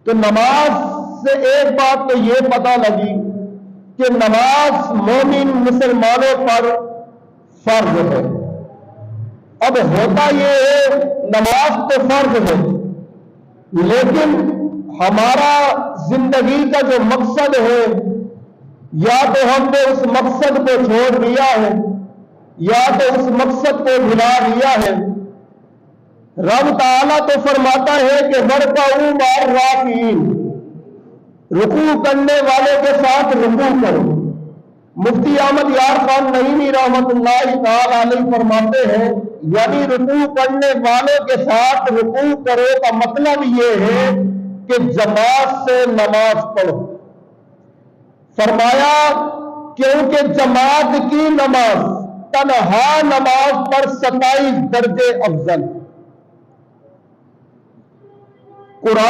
کہ نماز سے ایک بات تو یہ پتہ لگی کہ نماز مومن مسلمانوں پر فرض ہے۔ اب ہوتا یہ ہے نماز تو فرض ہے، لیکن ہمارا زندگی کا جو مقصد ہے یا تو ہم نے اس مقصد کو چھوڑ دیا ہے یا تو اس مقصد کو بھلا دیا ہے۔ رب تعالیٰ تو فرماتا ہے کہ وَارْكَعُوا مَعَ الرَّاكِعِينَ، رکوع کرنے والے کے ساتھ رکوع کرو۔ مفتی احمد یار خان نعیمی رحمت اللہ تعالی علیہ فرماتے ہیں یعنی رکوع کرنے والوں کے ساتھ رکوع کرو کا مطلب یہ ہے کہ جماعت سے نماز پڑھو۔ فرمایا کیونکہ جماعت کی نماز تنہا نماز پر 27 درجے افضل۔ قرآن